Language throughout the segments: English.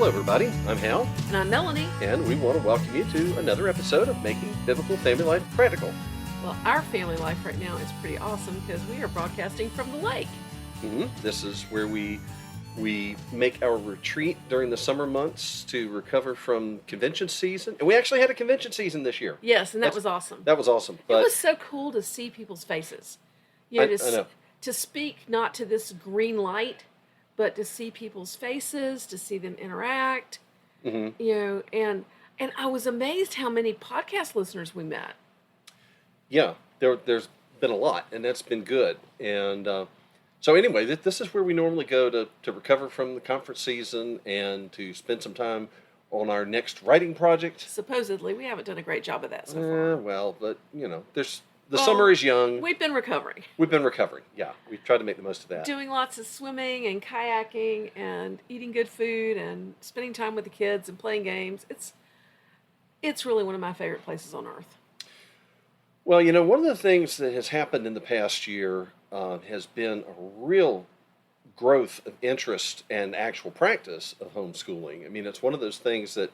Hello, everybody. I'm Hal, And I'm Melanie. and we want to welcome you to another episode of Making Biblical Family Life Practical. Well, our family life right now is pretty awesome because we are broadcasting from the lake. This is where we make our retreat during the summer months to recover from convention season. And we actually had a convention season this year. Yes, and that was awesome. That was awesome. It was so cool to see people's faces. I know. To speak not to this green light, but to see people's faces, to see them interact. And I was amazed how many podcast listeners we met. Yeah, there's been a lot, and that's been good. And so anyway, this is where we normally go to recover from the conference season and to spend some time on our next writing project. Supposedly, we haven't done a great job of that so far. Well, but summer is young. We've been recovering. Yeah, we've tried to make the most of that. Doing lots of swimming and kayaking and eating good food and spending time with the kids and playing games. It's really one of my favorite places on earth. Well, one of the things that has happened in the past year has been a real growth of interest and actual practice of homeschooling. I mean, it's one of those things that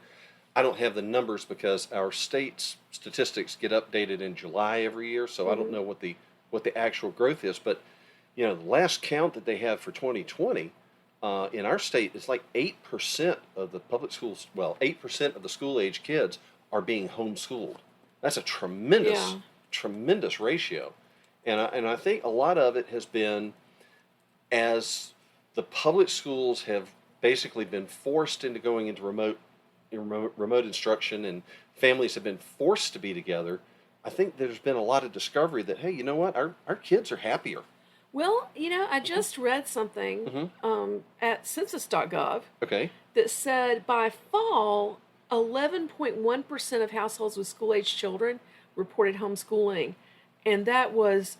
I don't have the numbers because our state's statistics get updated in July every year, so I don't know what the actual growth is. But the last count that they have for 2020 in our state is like 8% of the public schools. Well, 8% of the school-age kids are being homeschooled. That's a tremendous ratio, and I think a lot of it has been as the public schools have basically been forced into going into remote instruction, and families have been forced to be together. I think there's been a lot of discovery that, hey, you know what, our kids are happier. Well, I just read something at census.gov that said by fall, 11.1% of households with school-age children reported homeschooling, and that was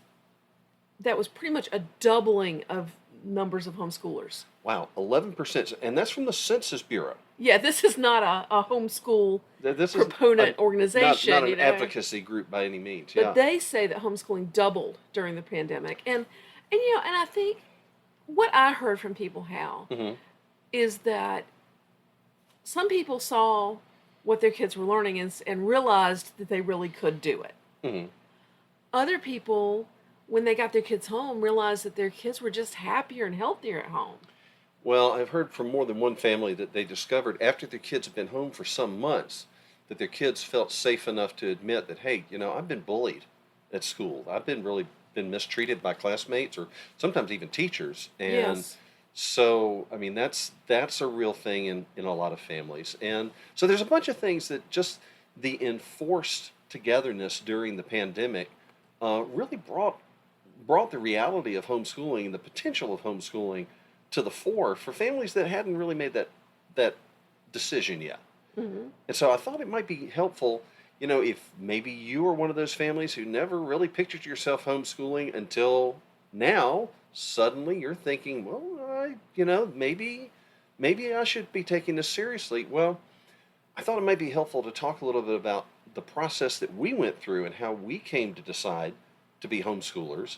pretty much a doubling of numbers of homeschoolers. Wow, 11%, and that's from the Census Bureau. Yeah, this is not a homeschool proponent organization. Not an advocacy group by any means. But they say that homeschooling doubled during the pandemic, and I think what I heard from people, Hal, is that some people saw what their kids were learning and realized that they really could do it. Other people, when they got their kids home, realized that their kids were just happier and healthier at home. Well, I've heard from more than one family that they discovered after their kids have been home for some months that their kids felt safe enough to admit that, hey, I've been bullied at school. I've been mistreated by classmates or sometimes even teachers. And yes. So, I mean, that's a real thing in a lot of families. And so there's a bunch of things that just the enforced togetherness during the pandemic really brought the reality of homeschooling and the potential of homeschooling to the fore for families that hadn't really made that decision yet. And so I thought it might be helpful, if maybe you are one of those families who never really pictured yourself homeschooling until now. Suddenly you're thinking, well, maybe I should be taking this seriously. Well, I thought it might be helpful to talk a little bit about the process that we went through and how we came to decide to be homeschoolers.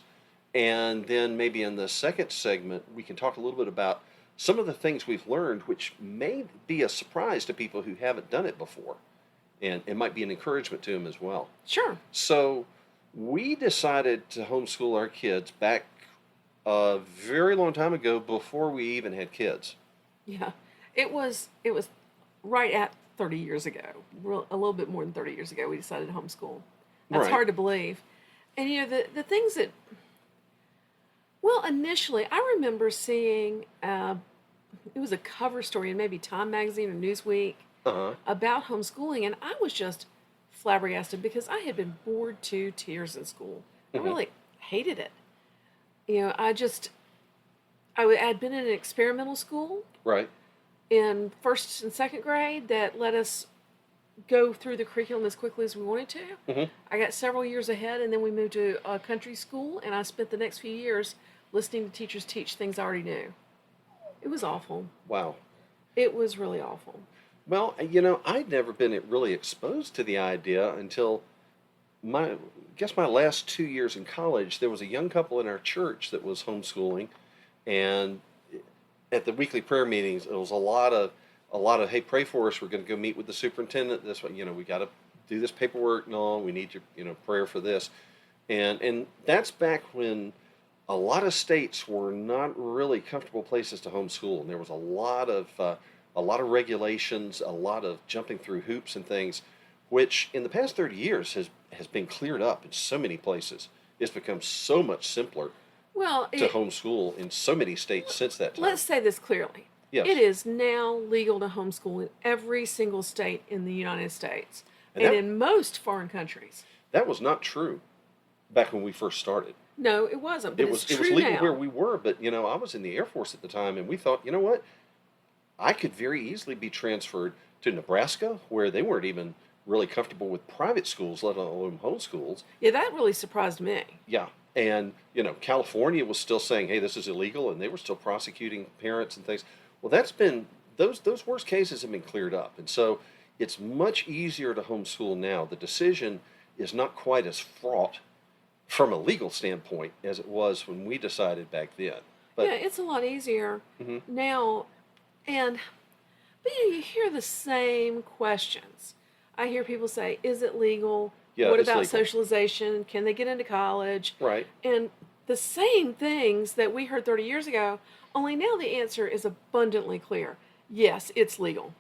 And then maybe in the second segment, we can talk a little bit about some of the things we've learned, which may be a surprise to people who haven't done it before. And it might be an encouragement to them as well. Sure. So we decided to homeschool our kids back a very long time ago before we even had kids. Yeah. It was right at 30 years ago. A little bit more than 30 years ago we decided to homeschool. That's hard to believe. And the things that, well, initially I remember seeing it was a cover story in maybe Time magazine or Newsweek about homeschooling, and I was just flabbergasted because I had been bored to tears in school. I really hated it. I had been in an experimental school. Right. In first and second grade that let us go through the curriculum as quickly as we wanted to. I got several years ahead, and then we moved to a country school, and I spent the next few years listening to teachers teach things I already knew. It was awful. Wow. It was really awful. Well, I'd never been really exposed to the idea until my last 2 years in college. There was a young couple in our church that was homeschooling, and at the weekly prayer meetings, it was a lot a lot of, hey, pray for us. We're going to go meet with the superintendent. This one, we got to do this paperwork. No, we need your, prayer for this. And that's back when a lot of states were not really comfortable places to homeschool, and there was a lot of regulations, a lot of jumping through hoops and things, which in the past 30 years has been cleared up in so many places. It's become so much simpler Well, to homeschool in so many states since that time. let's say this clearly. Yes. It is now legal to homeschool in every single state in the United States And and that- in most foreign countries. That was not true back when we first started. No, it wasn't, but It was it's it was true legal now. where we were, but I was in the Air Force at the time, and we thought, you know what, I could very easily be transferred to Nebraska, where they weren't even really comfortable with private schools, let alone homeschools. Yeah, that really surprised me. Yeah, and California was still saying, hey, this is illegal, and they were still prosecuting parents and things. Well, that's been those worst cases have been cleared up, and so it's much easier to homeschool now. The decision is not quite as fraught from a legal standpoint as it was when we decided back then. But Yeah, it's a lot easier Mhm. now, but you hear the same questions. I hear people say, "Is it legal? Yeah, What it's about legal. socialization? Can they get into college?" Right. And the same things that we heard 30 years ago, only now the answer is abundantly clear. Yes, it's legal.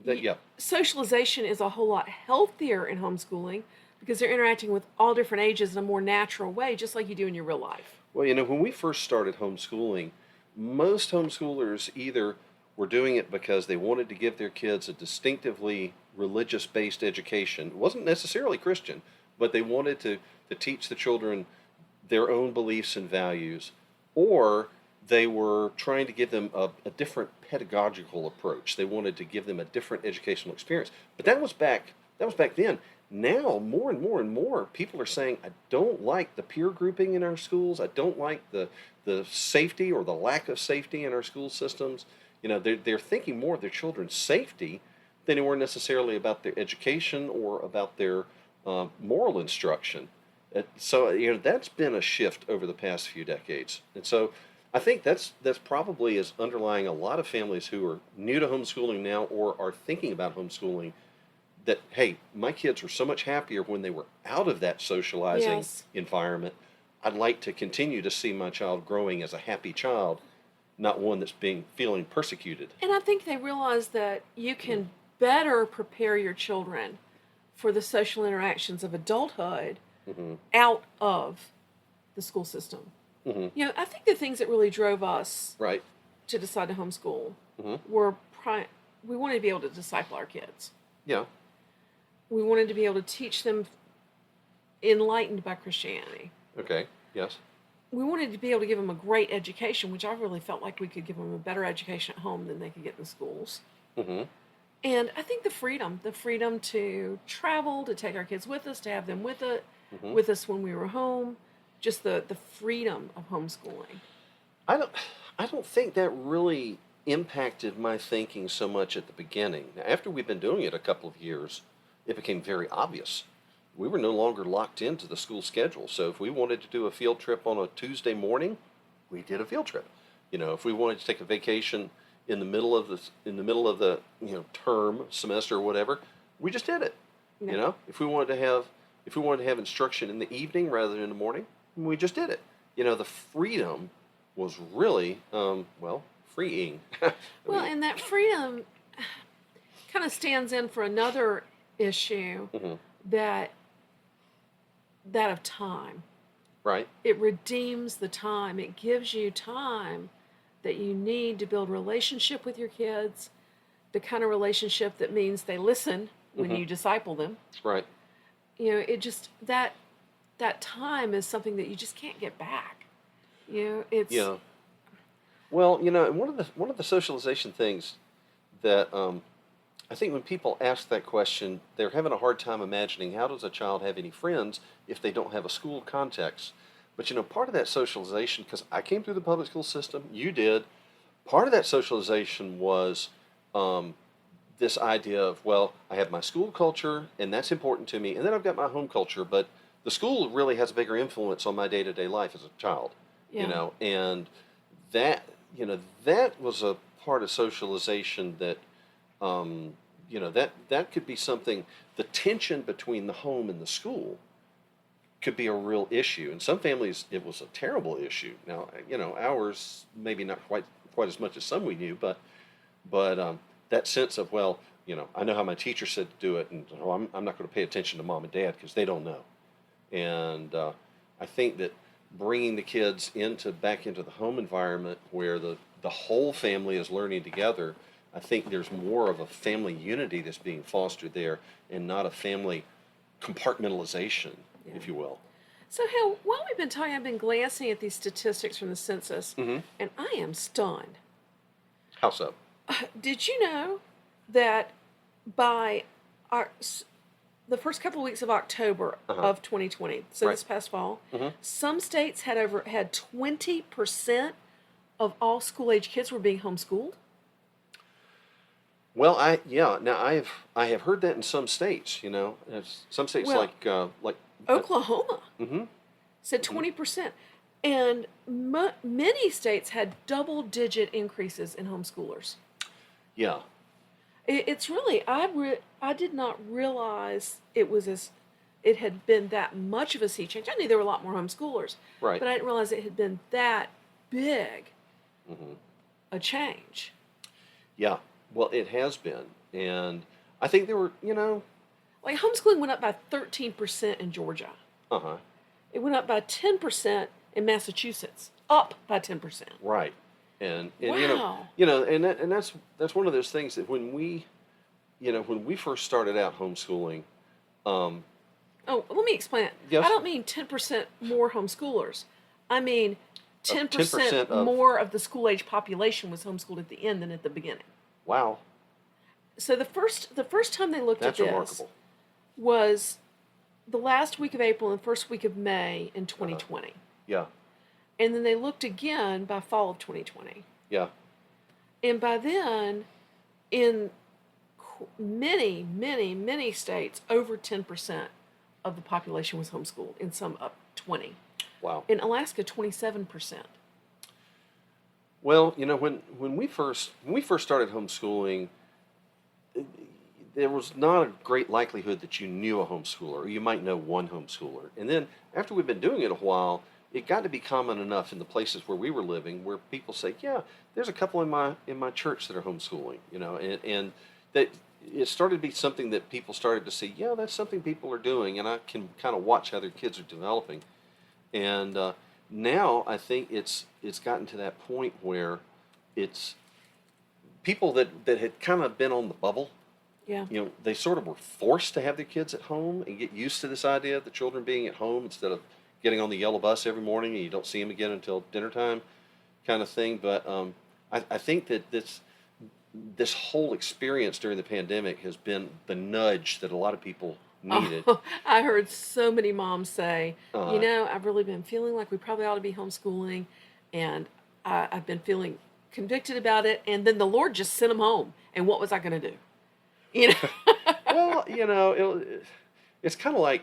Yeah. Socialization is a whole lot healthier in homeschooling because they're interacting with all different ages in a more natural way, just like you do in your real life. Well, when we first started homeschooling, most homeschoolers either were doing it because they wanted to give their kids a distinctively religious based education. It wasn't necessarily Christian, but they wanted to teach the children their own beliefs and values, or they were trying to give them a different pedagogical approach. They wanted to give them a different educational experience. But that was back then. Now, more and more and more people are saying, I don't like the peer grouping in our schools. I don't like the safety or the lack of safety in our school systems. They're thinking more of their children's safety than they were necessarily about their education or about their moral instruction. So that's been a shift over the past few decades, and so I think that's probably is underlying a lot of families who are new to homeschooling now or are thinking about homeschooling. That, hey, my kids were so much happier when they were out of that socializing Yes. environment. I'd like to continue to see my child growing as a happy child, not one that's feeling persecuted. And I think they realize that you can better prepare your children for the social interactions of adulthood Hmm. out of the school system. Hmm. I think the things that really drove us Right. to decide to homeschool Hmm. were we wanted to be able to disciple our kids. Yeah. We wanted to be able to teach them enlightened by Christianity. Okay. Yes. We wanted to be able to give them a great education, which I really felt like we could give them a better education at home than they could get in the schools. Hmm. And I think the freedom to travel, to take our kids with us, to have them Hmm. with us when we were home, just the freedom of homeschooling. I don't think that really impacted my thinking so much at the beginning. Now, after we've been doing it a couple of years, it became very obvious. We were no longer locked into the school schedule. So if we wanted to do a field trip on a Tuesday morning, we did a field trip. If we wanted to take a vacation in the middle of the term, semester, or whatever, we just did it. Yeah. If we wanted to have instruction in the evening rather than in the morning, we just did it. The freedom was really freeing. Well, and that freedom kind of stands in for another issue Mhm. that of time. Right. It redeems the time. It gives you time that you need to build relationship with your kids, the kind of relationship that means they listen when Mhm. you disciple them. Right. It just that time is something that you just can't get back. It's Yeah. Well, one of the socialization things that I think when people ask that question, they're having a hard time imagining how does a child have any friends if they don't have a school context. But part of that socialization, because I came through the public school system, you did. Part of that socialization was this idea of, well, I have my school culture, and that's important to me, and then I've got my home culture, but the school really has a bigger influence on my day-to-day life as a child. Yeah. And that that was a part of socialization that that could be something. The tension between the home and the school could be a real issue. In some families, it was a terrible issue. Now, ours maybe not quite as much as some we knew, but that sense of, well, I know how my teacher said to do it, and I'm not going to pay attention to mom and dad because they don't know. And I think that bringing the kids back into the home environment where the whole family is learning together, I think there's more of a family unity that's being fostered there, and not a family compartmentalization, Yeah. if you will. So, Hal, while we've been talking, I've been glancing at these statistics from the census, Mm-hmm. and I am stunned. How so? Did you know that by our, the first couple of weeks of October Uh-huh. of 2020, so Right. this past fall, Mm-hmm. some states had 20% of all school age kids were being homeschooled? Well, now I have heard that in some states. Some states Well, like. Oklahoma Mm-hmm. said 20%. And many states had double-digit increases in homeschoolers. Yeah. It's really, I did not realize it had been that much of a sea change. I knew there were a lot more homeschoolers, Right. but I didn't realize it had been that big Mm-hmm. a change. Yeah. Well, it has been, and I think there were, Like homeschooling went up by 13% in Georgia. uh-huh. It went up by 10% in Massachusetts. Up by 10%. Right. And Wow. and that's one of those things that when we first started out homeschooling, um, Oh, let me explain it. Yes. I don't mean 10% more homeschoolers. I mean 10% 10% of, more of the school age population was homeschooled at the end than at the beginning. wow, So the first time they looked that's at this remarkable. was the last week of April and first week of May in 2020. Yeah. And then they looked again by fall of 2020. Yeah. And by then, in many, many, many states, over 10% of the population was homeschooled, in some up 20. Wow. In Alaska, 27%. Well, when we first started homeschooling, there was not a great likelihood that you knew a homeschooler, or you might know one homeschooler. And then after we've been doing it a while, it got to be common enough in the places where we were living where people say, "Yeah, there's a couple in my church that are homeschooling," and that it started to be something that people started to see. Yeah, that's something people are doing, and I can kind of watch how their kids are developing. And now I think it's gotten to that point where it's people that had kind of been on the bubble. Yeah. They sort of were forced to have their kids at home and get used to this idea of the children being at home instead of getting on the yellow bus every morning and you don't see them again until dinner time, kind of thing. But I think that this whole experience during the pandemic has been the nudge that a lot of people needed. Oh, I heard so many moms say, Uh, I've really been feeling like we probably ought to be homeschooling, and I've been feeling convicted about it, and then the Lord just sent them home, and what was I going to do? well, it's kind of like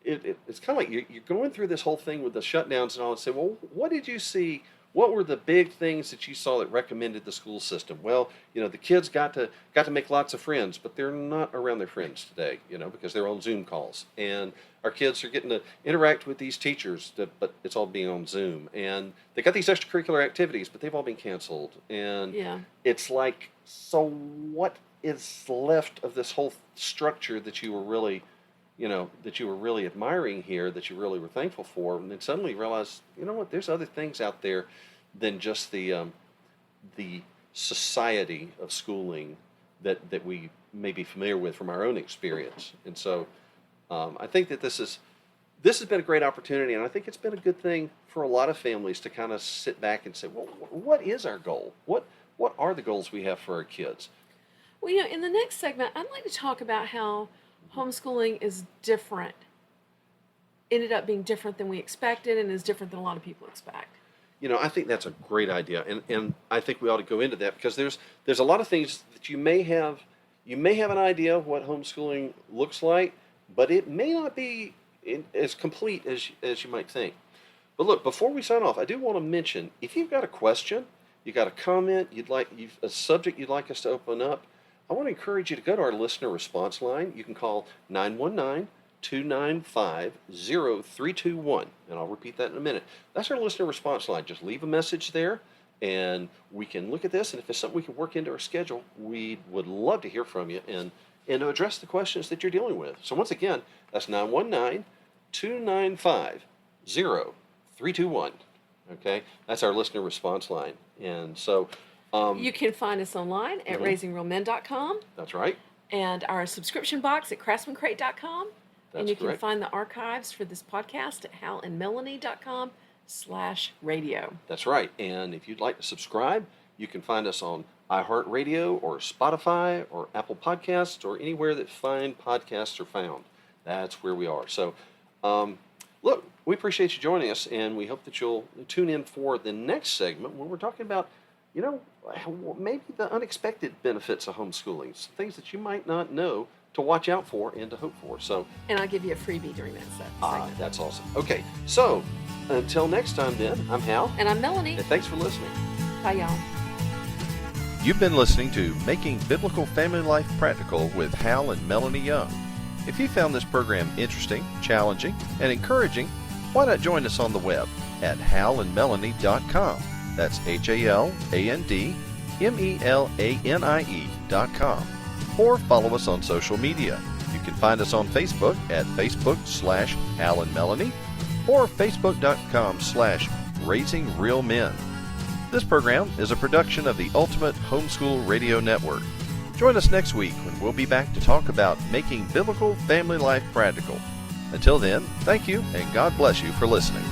it's kind of like you're going through this whole thing with the shutdowns and all, and say, well, what did you see? What were the big things that you saw that recommended the school system? Well, the kids got to make lots of friends, but they're not around their friends today, because they're on Zoom calls, and our kids are getting to interact with these teachers, but it's all being on Zoom, and they got these extracurricular activities, but they've all been canceled, and Yeah. it's like, so what is left of this whole structure that you were really admiring here, that you really were thankful for, and then suddenly you realize, what, there's other things out there than just the society of schooling that we may be familiar with from our own experience. And so I think that this has been a great opportunity, and I think it's been a good thing for a lot of families to kind of sit back and say, well, what is our goal? What are the goals we have for our kids? Well, in the next segment, I'd like to talk about how homeschooling is different, ended up being different than we expected, and is different than a lot of people expect. I think that's a great idea, and I think we ought to go into that because there's a lot of things that you may have an idea of what homeschooling looks like, but it may not be as complete as you might think. But look, before we sign off, I do want to mention, if you've got a question, you got a comment, a subject you'd like us to open up, I want to encourage you to go to our listener response line. You can call 919-295-0321, and I'll repeat that in a minute. That's our listener response line. Just leave a message there, and we can look at this, and if it's something we can work into our schedule, we would love to hear from you and to address the questions that you're dealing with. So once again, that's 919-295-0321. Okay, that's our listener response line. And so you can find us online at raisingrealmen.com. That's right. And our subscription box at craftsmancrate.com. And you can find the archives for this podcast at halandmelanie.com/radio. That's right. And if you'd like to subscribe, you can find us on iHeartRadio or Spotify or Apple Podcasts or anywhere that fine podcasts are found. That's where we are. So, look, we appreciate you joining us, and we hope that you'll tune in for the next segment when we're talking about, maybe the unexpected benefits of homeschooling, some things that you might not know to watch out for and to hope for. So, and I'll give you a freebie during that segment. That's awesome. Okay, so until next time then, I'm Hal. And I'm Melanie. And thanks for listening. Bye, y'all. You've been listening to Making Biblical Family Life Practical with Hal and Melanie Young. If you found this program interesting, challenging, and encouraging, why not join us on the web at halandmelanie.com. That's HALANDMELANIE.com. Or follow us on social media. You can find us on Facebook at Facebook/Hal and Melanie or Facebook.com/RaisingRealMen. This program is a production of the Ultimate Homeschool Radio Network. Join us next week when we'll be back to talk about making biblical family life practical. Until then, thank you and God bless you for listening.